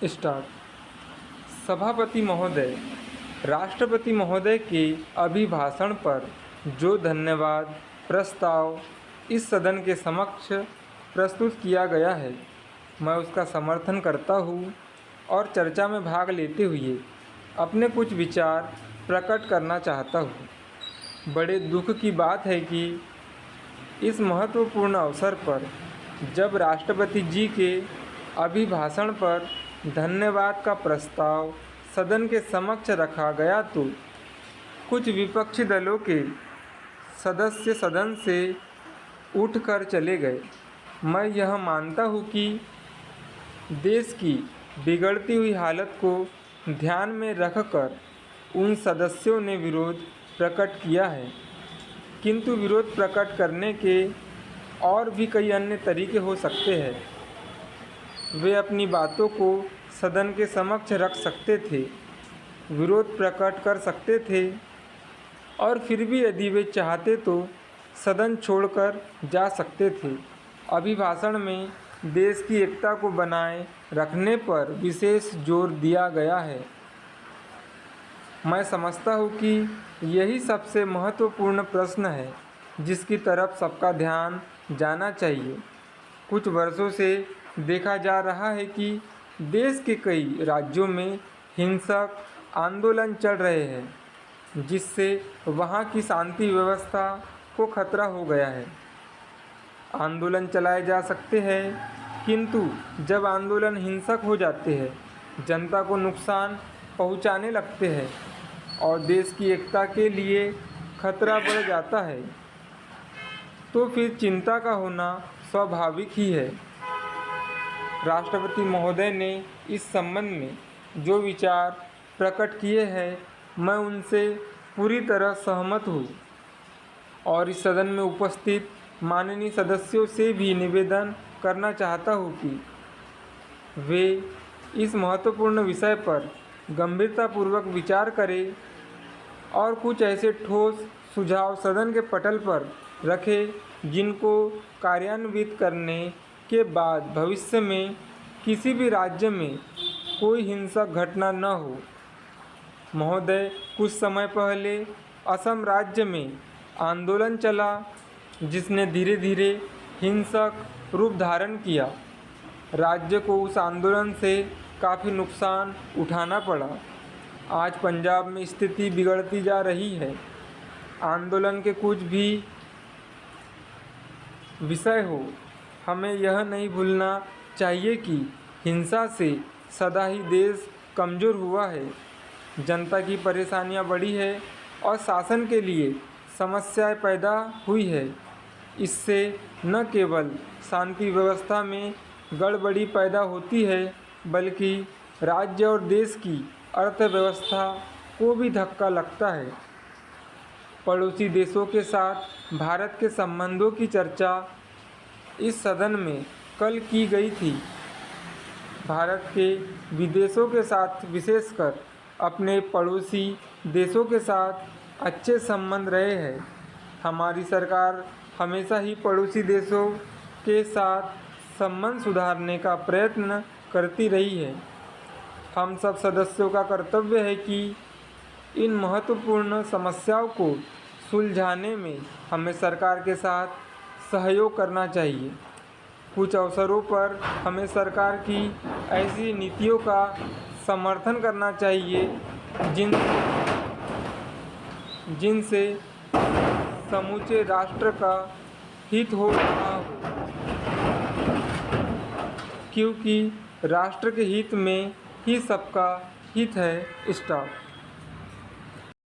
Start. सभापति महोदय, राष्ट्रपति महोदय के अभिभाषण पर जो धन्यवाद प्रस्ताव इस सदन के समक्ष प्रस्तुत किया गया है, मैं उसका समर्थन करता हूँ और चर्चा में भाग लेते हुए अपने कुछ विचार प्रकट करना चाहता हूँ। बड़े दुख की बात है कि इस महत्वपूर्ण अवसर पर जब राष्ट्रपति जी के अभिभाषण पर धन्यवाद का प्रस्ताव सदन के समक्ष रखा गया तो कुछ विपक्षी दलों के सदस्य सदन से उठकर चले गए। मैं यह मानता हूँ कि देश की बिगड़ती हुई हालत को ध्यान में रखकर उन सदस्यों ने विरोध प्रकट किया है, किंतु विरोध प्रकट करने के और भी कई अन्य तरीके हो सकते हैं। वे अपनी बातों को सदन के समक्ष रख सकते थे, विरोध प्रकट कर सकते थे और फिर भी यदि वे चाहते तो सदन छोड़कर जा सकते थे। अभिभाषण में देश की एकता को बनाए रखने पर विशेष जोर दिया गया है। मैं समझता हूँ कि यही सबसे महत्वपूर्ण प्रश्न है जिसकी तरफ सबका ध्यान जाना चाहिए। कुछ वर्षों से देखा जा रहा है कि देश के कई राज्यों में हिंसक आंदोलन चल रहे हैं, जिससे वहाँ की शांति व्यवस्था को खतरा हो गया है। आंदोलन चलाए जा सकते हैं, किंतु जब आंदोलन हिंसक हो जाते हैं, जनता को नुकसान पहुँचाने लगते हैं और देश की एकता के लिए खतरा बढ़ जाता है, तो फिर चिंता का होना स्वाभाविक ही है। राष्ट्रपति महोदय ने इस संबंध में जो विचार प्रकट किए हैं, मैं उनसे पूरी तरह सहमत हूँ और इस सदन में उपस्थित माननीय सदस्यों से भी निवेदन करना चाहता हूँ कि वे इस महत्वपूर्ण विषय पर गंभीरतापूर्वक विचार करें और कुछ ऐसे ठोस सुझाव सदन के पटल पर रखें जिनको कार्यान्वित करने के बाद भविष्य में किसी भी राज्य में कोई हिंसक घटना न हो। महोदय, कुछ समय पहले असम राज्य में आंदोलन चला जिसने धीरे धीरे हिंसक रूप धारण किया। राज्य को उस आंदोलन से काफ़ी नुकसान उठाना पड़ा। आज पंजाब में स्थिति बिगड़ती जा रही है। आंदोलन के कुछ भी विषय हो, हमें यह नहीं भूलना चाहिए कि हिंसा से सदा ही देश कमज़ोर हुआ है, जनता की परेशानियां बढ़ी है और शासन के लिए समस्याएं पैदा हुई है। इससे न केवल शांति व्यवस्था में गड़बड़ी पैदा होती है, बल्कि राज्य और देश की अर्थव्यवस्था को भी धक्का लगता है। पड़ोसी देशों के साथ भारत के संबंधों की चर्चा इस सदन में कल की गई थी। भारत के विदेशों के साथ, विशेषकर अपने पड़ोसी देशों के साथ अच्छे संबंध रहे हैं। हमारी सरकार हमेशा ही पड़ोसी देशों के साथ संबंध सुधारने का प्रयत्न करती रही है। हम सब सदस्यों का कर्तव्य है कि इन महत्वपूर्ण समस्याओं को सुलझाने में हमें सरकार के साथ सहयोग करना चाहिए। कुछ अवसरों पर हमें सरकार की ऐसी नीतियों का समर्थन करना चाहिए जिनसे समूचे राष्ट्र का हित हो रहा हो, क्योंकि राष्ट्र के हित में ही सबका हित है। स्टॉप।